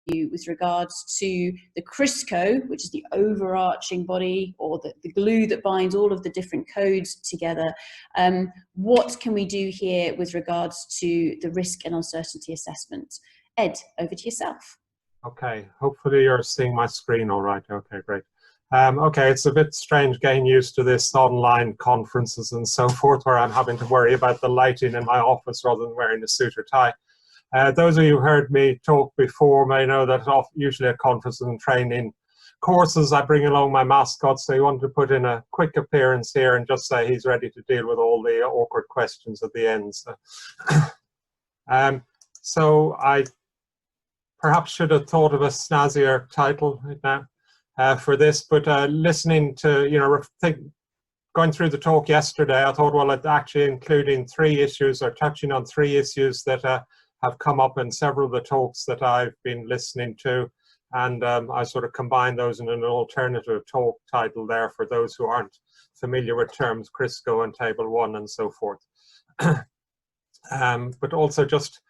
with regards to the CRIRSCO, which is the overarching body or the glue that binds all of the different codes together. What can we do here with regards to the risk and uncertainty assessment? Ed, over to yourself. Okay, hopefully you're seeing my screen all right. Okay, great. Okay, it's a bit strange getting used to this online conferences and so forth, where I'm having to worry about the lighting in my office rather than wearing a suit or tie. Those of you who heard me talk before may know that usually at conferences and training courses I bring along my mascot, so he wanted to put in a quick appearance here and just say he's ready to deal with all the awkward questions at the end. So I perhaps should have thought of a snazzier title now for this, but listening to, going through the talk yesterday, I thought, well, it actually including 3 issues or touching on 3 issues that have come up in several of the talks that I've been listening to, and I sort of combined those in an alternative talk title there for those who aren't familiar with terms CRIRSCO and Table 1 and so forth. But also just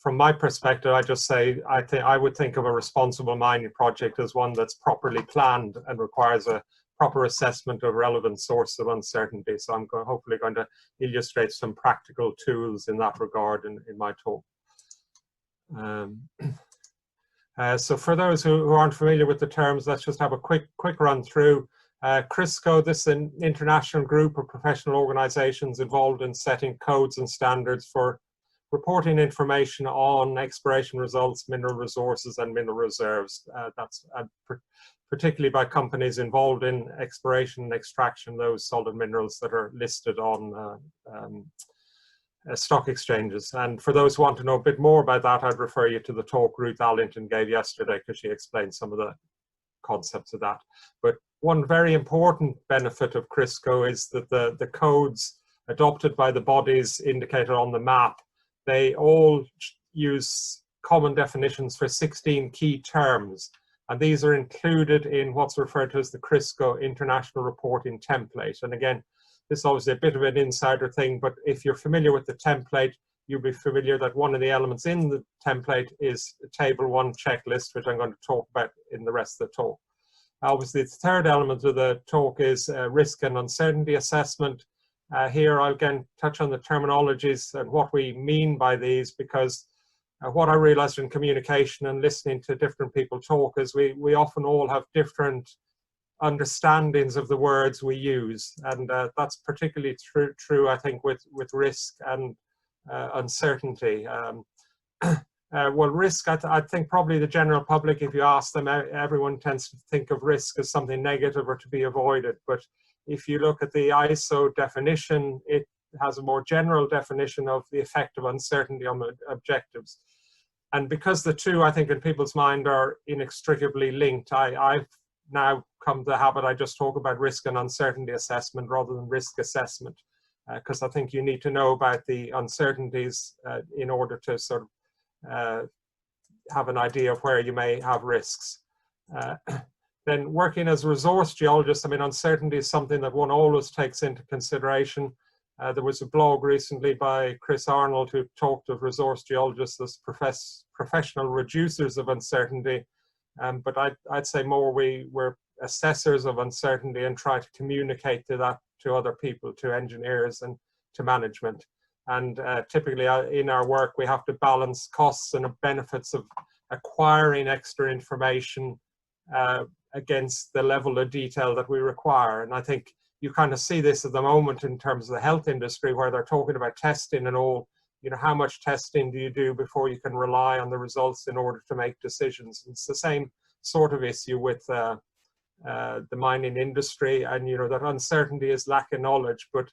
from my perspective, I just say I would think of a responsible mining project as one that's properly planned and requires a proper assessment of relevant source of uncertainty. So I'm hopefully going to illustrate some practical tools in that regard in my talk. So for those who aren't familiar with the terms, let's just have a quick run through. CRIRSCO, this is an international group of professional organizations involved in setting codes and standards for reporting information on exploration results, mineral resources, and mineral reserves. That's particularly by companies involved in exploration and extraction, those solid minerals that are listed on stock exchanges. And for those who want to know a bit more about that, I'd refer you to the talk Ruth Allington gave yesterday, because she explained some of the concepts of that. But one very important benefit of CRIRSCO is that the codes adopted by the bodies indicated on the map, they all use common definitions for 16 key terms, and these are included in what's referred to as the CRIRSCO International Reporting Template. And again, this is obviously a bit of an insider thing, but if you're familiar with the template, you'll be familiar that one of the elements in the template is a Table 1 checklist, which I'm going to talk about in the rest of the talk. Obviously, the third element of the talk is risk and uncertainty assessment. Here I'll again touch on the terminologies and what we mean by these, because what I realized in communication and listening to different people talk is we often all have different understandings of the words we use, and that's particularly true I think with risk and uncertainty. Well, risk, I think probably the general public, if you ask them, everyone tends to think of risk as something negative or to be avoided. But if you look at the ISO definition, it has a more general definition of the effect of uncertainty on the objectives. And because the two, I think, in people's mind are inextricably linked, I've now come to the habit I just talk about risk and uncertainty assessment rather than risk assessment, because I think you need to know about the uncertainties in order to sort of have an idea of where you may have risks. Then working as a resource geologist, I mean, uncertainty is something that one always takes into consideration. There was a blog recently by Chris Arnold who talked of resource geologists as professional reducers of uncertainty. But I'd say more we're assessors of uncertainty and try to communicate that to other people, to engineers and to management. And typically in our work, we have to balance costs and benefits of acquiring extra information against the level of detail that we require. And I think you kind of see this at the moment in terms of the health industry, where they're talking about testing and all, how much testing do you do before you can rely on the results in order to make decisions? It's the same sort of issue with the mining industry, and that uncertainty is lack of knowledge, but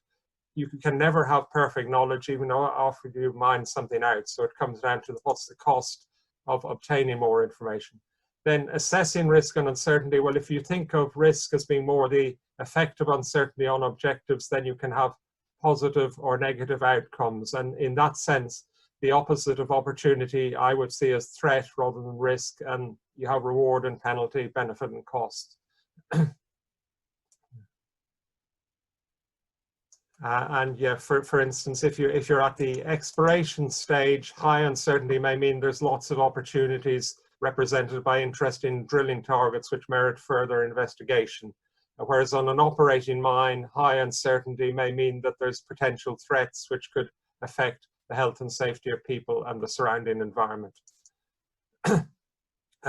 you can never have perfect knowledge, even though after you mine something out. So it comes down to what's the cost of obtaining more information. Then assessing risk and uncertainty. Well, if you think of risk as being more the effect of uncertainty on objectives, then you can have positive or negative outcomes. And in that sense, the opposite of opportunity, I would see as threat rather than risk, and you have reward and penalty, benefit and cost. And yeah, for instance, if you're at the exploration stage, high uncertainty may mean there's lots of opportunities represented by interest in drilling targets which merit further investigation. Whereas on an operating mine, high uncertainty may mean that there's potential threats which could affect the health and safety of people and the surrounding environment.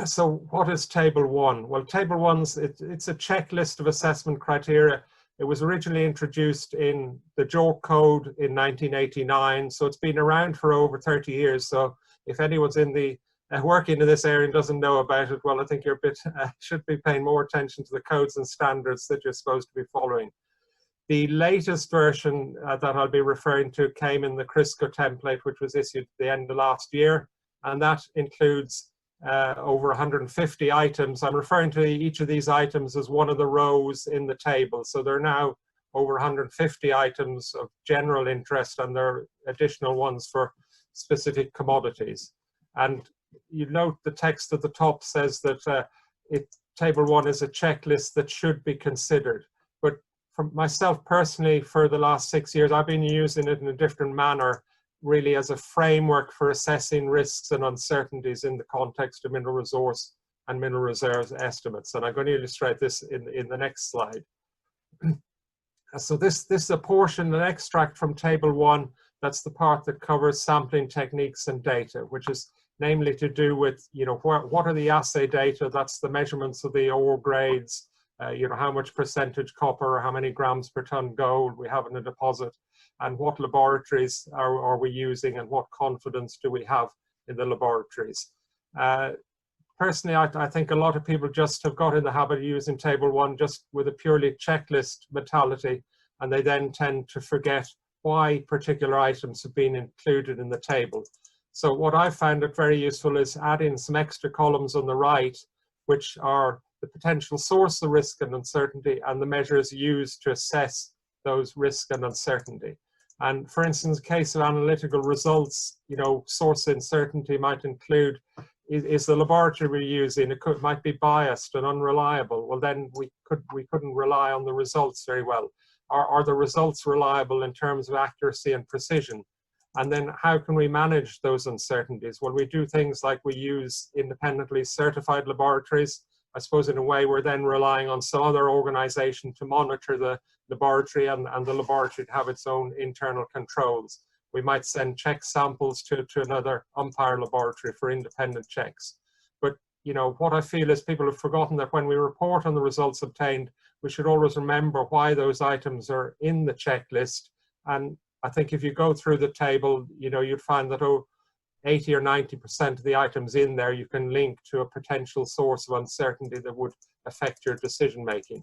So what is Table 1? Well, Table 1's it's a checklist of assessment criteria. It was originally introduced in the JORC code in 1989, so it's been around for over 30 years. So if anyone's in the working in this area and doesn't know about it, well, I think you're a bit should be paying more attention to the codes and standards that you're supposed to be following. The latest version that I'll be referring to came in the CRIRSCO template, which was issued at the end of last year, and that includes over 150 items. I'm referring to each of these items as one of the rows in the table. So there are now over 150 items of general interest, and there are additional ones for specific commodities. And you note the text at the top says that Table 1 is a checklist that should be considered. But for myself personally, for the last 6 years, I've been using it in a different manner, really as a framework for assessing risks and uncertainties in the context of mineral resource and mineral reserves estimates. And I'm going to illustrate this in the next slide. So this is a portion, an extract from Table 1. That's the part that covers sampling techniques and data, which is namely to do with, what are the assay data? That's the measurements of the ore grades, how much percentage copper or how many grams per ton gold we have in a deposit, and what laboratories are we using and what confidence do we have in the laboratories. Personally, I think a lot of people just have got in the habit of using Table 1 just with a purely checklist mentality, and they then tend to forget why particular items have been included in the table. So what I found it very useful is adding some extra columns on the right, which are the potential source of risk and uncertainty and the measures used to assess those risk and uncertainty. And for instance, in the case of analytical results, source uncertainty might include, is the laboratory we're using, might be biased and unreliable. Well, then we couldn't rely on the results very well. Are the results reliable in terms of accuracy and precision? And then how can we manage those uncertainties? Well, we do things like we use independently certified laboratories. I suppose in a way we're then relying on some other organization to monitor the laboratory and the laboratory to have its own internal controls. We might send check samples to another umpire laboratory for independent checks. But what I feel is people have forgotten that when we report on the results obtained, we should always remember why those items are in the checklist. And I think if you go through the table, you'd find that 80 or 90% of the items in there you can link to a potential source of uncertainty that would affect your decision making.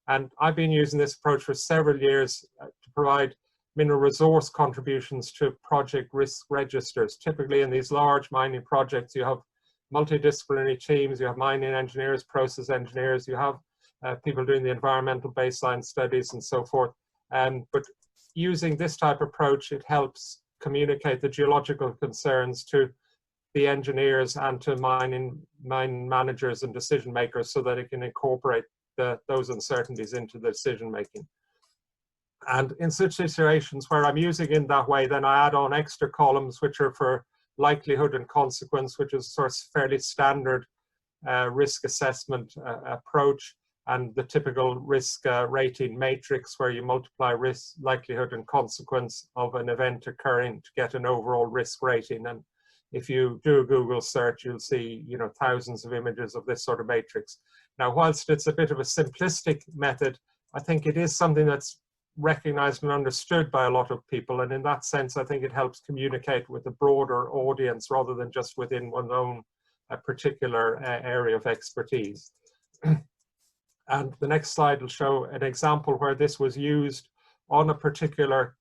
And I've been using this approach for several years to provide mineral resource contributions to project risk registers. Typically in these large mining projects, you have multidisciplinary teams, you have mining engineers, process engineers, you have people doing the environmental baseline studies and so forth. But using this type of approach, it helps communicate the geological concerns to the engineers and to mine managers and decision makers so that it can incorporate those uncertainties into the decision making. And in such situations where I'm using it in that way, then I add on extra columns which are for likelihood and consequence, which is a sort of fairly standard risk assessment approach, and the typical risk rating matrix where you multiply risk, likelihood and consequence of an event occurring to get an overall risk rating. And if you do a Google search, you'll see thousands of images of this sort of matrix. Now, whilst it's a bit of a simplistic method, I think it is something that's recognized and understood by a lot of people, and in that sense I think it helps communicate with a broader audience rather than just within one's own particular area of expertise. And the next slide will show an example where this was used on a particular,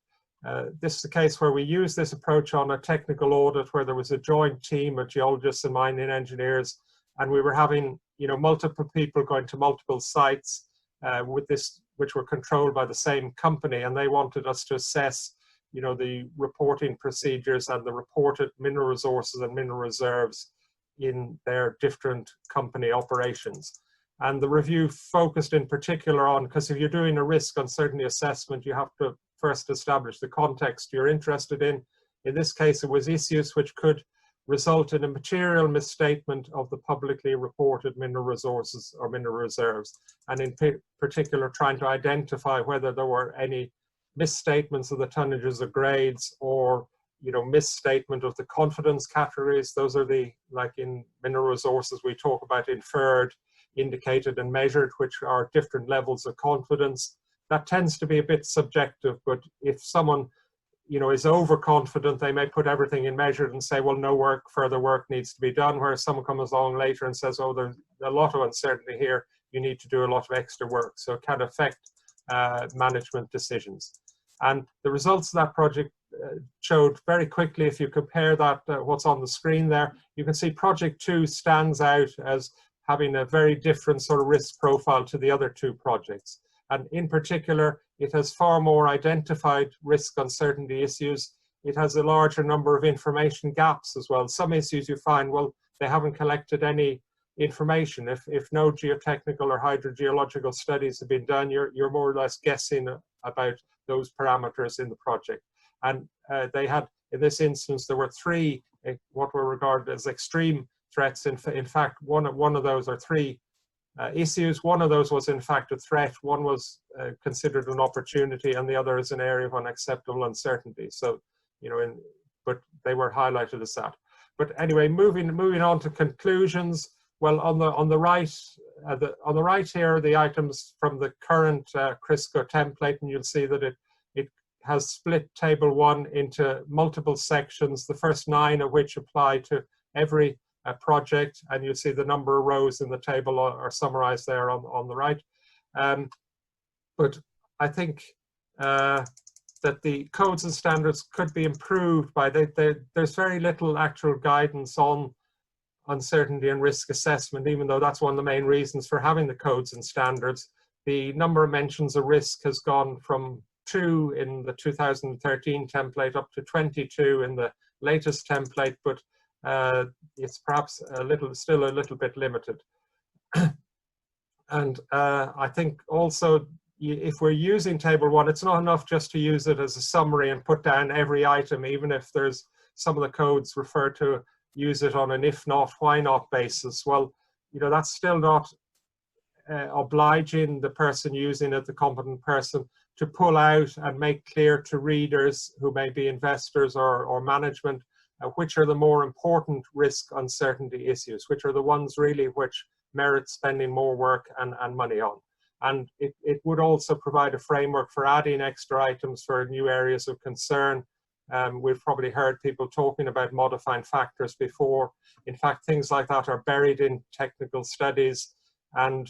this is a case where we used this approach on a technical audit where there was a joint team of geologists and mining engineers, and we were having multiple people going to multiple sites with this, which were controlled by the same company, and they wanted us to assess the reporting procedures and the reported mineral resources and mineral reserves in their different company operations. And the review focused in particular on, because if you're doing a risk uncertainty assessment, you have to first establish the context you're interested in. In this case, it was issues which could result in a material misstatement of the publicly reported mineral resources or mineral reserves, and in particular trying to identify whether there were any misstatements of the tonnages or grades, or misstatement of the confidence categories. Those are the, like in mineral resources we talk about inferred, indicated and measured, which are different levels of confidence. That tends to be a bit subjective, but if someone is overconfident, they may put everything in measured and say, well, no further work needs to be done, whereas someone comes along later and says, oh, there's a lot of uncertainty here, you need to do a lot of extra work. So it can affect management decisions. And the results of that project showed very quickly, if you compare that, what's on the screen there, you can see project 2 stands out as having a very different sort of risk profile to the other 2 projects. And in particular, it has far more identified risk uncertainty issues. It has a larger number of information gaps as well. Some issues you find, well, they haven't collected any information. If no geotechnical or hydrogeological studies have been done, you're more or less guessing about those parameters in the project. And they had, in this instance, there were 3 what were regarded as extreme threats. In fact, one of those, or 3 issues. One of those was in fact a threat, one was considered an opportunity, and the other is an area of unacceptable uncertainty. So, but they were highlighted as that. But anyway, moving on to conclusions. Well, on the right here are the items from the current CRIRSCO template, and you'll see that it has split Table 1 into multiple sections, the first 9 of which apply to every project, and you'll see the number of rows in the table are summarized there on the right. But I think that the codes and standards could be improved by there's very little actual guidance on uncertainty and risk assessment, even though that's one of the main reasons for having the codes and standards. The number of mentions of risk has gone from 2 in the 2013 template up to 22 in the latest template, but it's perhaps still a little bit limited. And I think also, if we're using Table 1, it's not enough just to use it as a summary and put down every item, even if there's some of the codes refer to use it on an if not, why not basis. Well, that's still not obliging the person using it, the competent person, to pull out and make clear to readers who may be investors or management which are the more important risk uncertainty issues, which are the ones really which merit spending more work and money on. And it would also provide a framework for adding extra items for new areas of concern. We've probably heard people talking about modifying factors before. In fact, things like that are buried in technical studies. And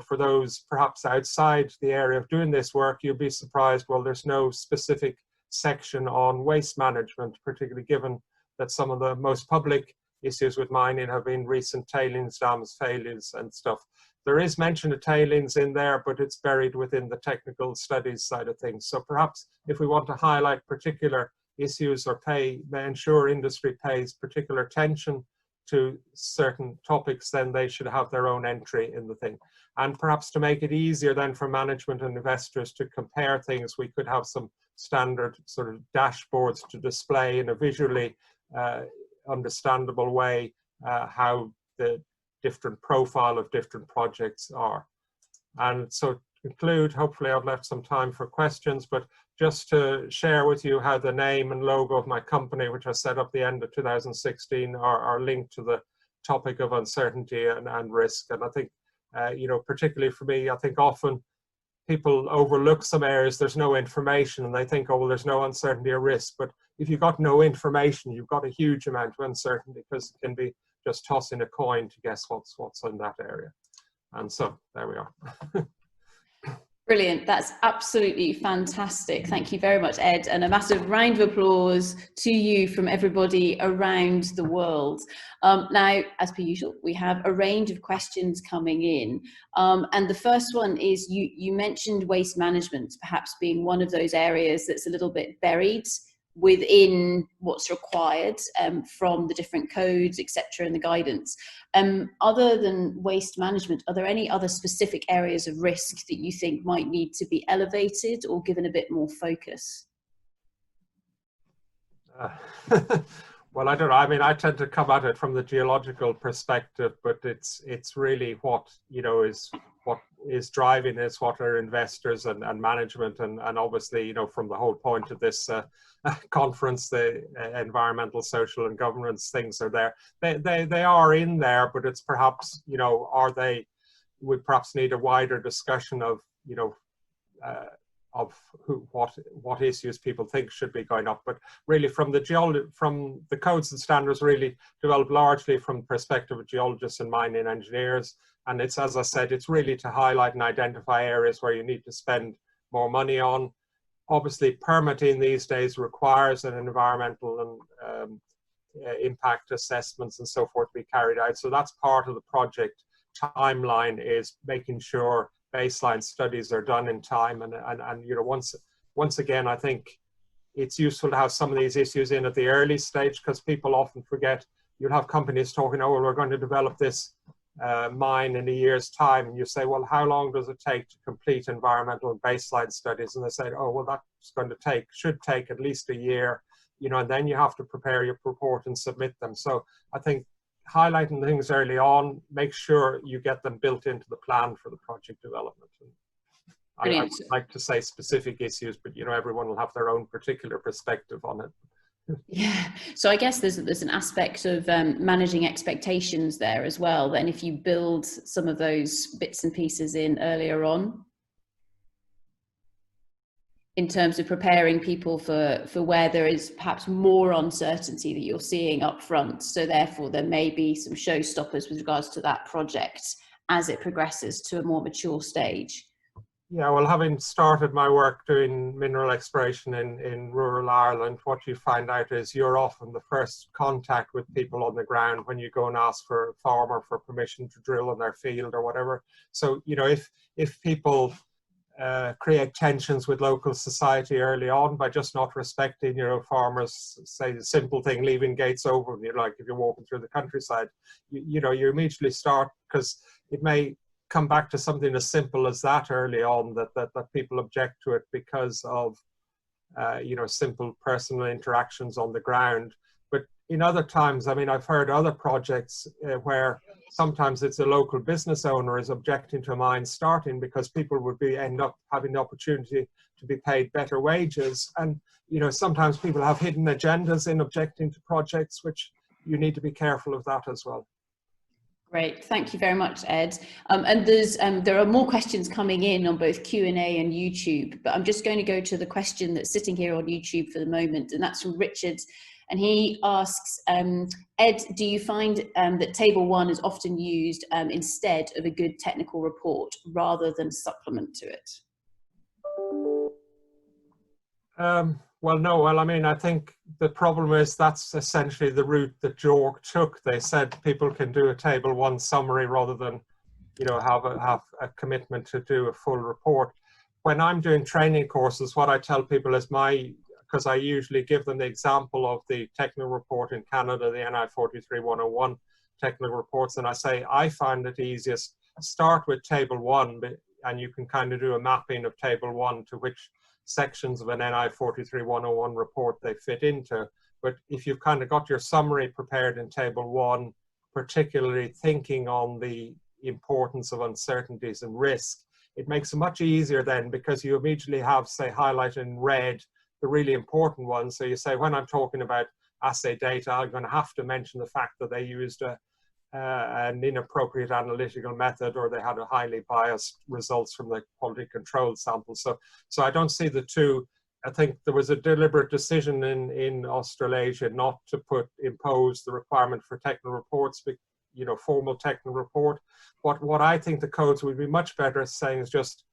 for those perhaps outside the area of doing this work, you'll be surprised, well, there's no specific section on waste management, particularly given that some of the most public issues with mining have been recent tailings dams failures and stuff. There is mention of tailings in there, but it's buried within the technical studies side of things. So perhaps if we want to highlight particular issues or ensure industry pays particular attention to certain topics, then they should have their own entry in the thing. And perhaps to make it easier then for management and investors to compare things, we could have some standard sort of dashboards to display in a visually understandable way how the different profile of different projects are. And so to conclude, hopefully I've left some time for questions, but just to share with you how the name and logo of my company, which I set up the end of 2016, are linked to the topic of uncertainty and risk. And I think, particularly for me, I think often people overlook some areas, there's no information, and they think, oh, well, there's no uncertainty or risk. But if you've got no information, you've got a huge amount of uncertainty, because it can be just tossing a coin to guess what's in that area. And so there we are. Brilliant. That's absolutely fantastic. Thank you very much, Ed. And a massive round of applause to you from everybody around the world. Now, as per usual, we have a range of questions coming in. And the first one is, you mentioned waste management perhaps being one of those areas that's a little bit buried within what's required from the different codes, etc., and the guidance. Other than waste management, are there any other specific areas of risk that you think might need to be elevated or given a bit more focus? Well, I don't know. I mean, I tend to come at it from the geological perspective, but it's really what, you know, is what is driving is what are investors and management, and obviously, you know, from the whole point of this conference, the environmental, social, and governance things are there. They are in there, but it's perhaps, you know, we perhaps need a wider discussion of, you know, of what issues people think should be going up. But really from the codes and standards really developed largely from the perspective of geologists and mining engineers. And it's, as I said, it's really to highlight and identify areas where you need to spend more money on. Obviously, permitting these days requires an environmental and impact assessments and so forth to be carried out. So that's part of the project timeline, is making sure baseline studies are done in time. And you know, once again, I think it's useful to have some of these issues in at the early stage, because people often forget. You'll have companies talking, oh, well, we're going to develop this mine in a year's time. And you say, well, how long does it take to complete environmental and baseline studies? And they say, oh, well, that's going to should take at least a year, you know, and then you have to prepare your report and submit them. So I think highlighting things early on, make sure you get them built into the plan for the project development. I would like to say specific issues, but you know, everyone will have their own particular perspective on it. Yeah, so I guess there's an aspect of managing expectations there as well. Then if you build some of those bits and pieces in earlier on, in terms of preparing people for where there is perhaps more uncertainty that you're seeing up front. So therefore there may be some showstoppers with regards to that project as it progresses to a more mature stage. Yeah, well, having started my work doing mineral exploration in rural Ireland, what you find out is you're often the first contact with people on the ground when you go and ask for a farmer for permission to drill in their field or whatever. So, you know, if people create tensions with local society early on by just not respecting, you know, farmers say the simple thing, leaving gates open, you know, like if you're walking through the countryside, you know, you immediately start, because it may come back to something as simple as that early on, that people object to it because of, you know, simple personal interactions on the ground. But in other times, I mean, I've heard other projects where sometimes it's a local business owner is objecting to a mine starting because people would end up having the opportunity to be paid better wages. And, you know, sometimes people have hidden agendas in objecting to projects, which you need to be careful of that as well. Great, thank you very much, Ed. And there are more questions coming in on both Q&A and YouTube, but I'm just going to go to the question that's sitting here on YouTube for the moment, and that's from Richard. And he asks, Ed, do you find that Table 1 is often used instead of a good technical report rather than supplement to it? Well, no. Well, I mean, I think the problem is that's essentially the route that JORC took. They said people can do a Table 1 summary rather than, you know, have a commitment to do a full report. When I'm doing training courses, what I tell people is because I usually give them the example of the technical report in Canada, the NI 43-101 technical reports, and I say, I find it easiest, start with Table 1, and you can kind of do a mapping of Table 1 to which sections of an NI 43-101 report they fit into. But if you've kind of got your summary prepared in Table 1, particularly thinking on the importance of uncertainties and risk, it makes it much easier then, because you immediately have, say, highlighted in red the really important ones. So you say, when I'm talking about assay data, I'm going to have to mention the fact that they used an inappropriate analytical method, or they had a highly biased results from the quality control sample. So I don't see the two. I think there was a deliberate decision in Australasia not to impose the requirement for technical reports, you know, formal technical report. What I think the codes would be much better at saying is just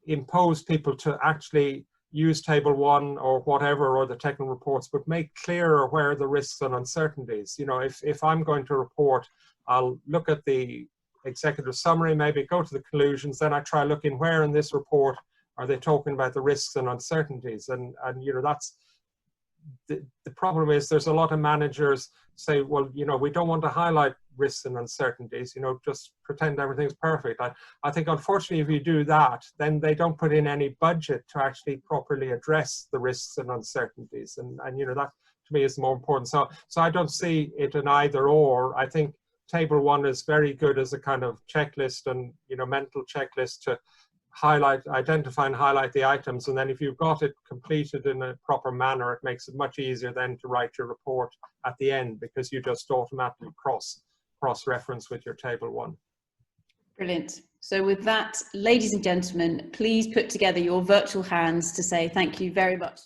impose people to actually use Table 1 or whatever, or the technical reports, but make clearer where the risks and uncertainties. You know, if I'm going to report, I'll look at the executive summary, maybe go to the conclusions, then I try looking where in this report are they talking about the risks and uncertainties. And you know, the problem is there's a lot of managers say, well, you know, we don't want to highlight risks and uncertainties, you know, just pretend everything's perfect. I think unfortunately if you do that, then they don't put in any budget to actually properly address the risks and uncertainties. And you know, that to me is more important. So I don't see it an either or. I think Table 1 is very good as a kind of checklist and, you know, mental checklist to identify and highlight the items, and then if you've got it completed in a proper manner, it makes it much easier then to write your report at the end, because you just automatically cross-reference with your Table 1. Brilliant. So with that, ladies and gentlemen, please put together your virtual hands to say thank you very much.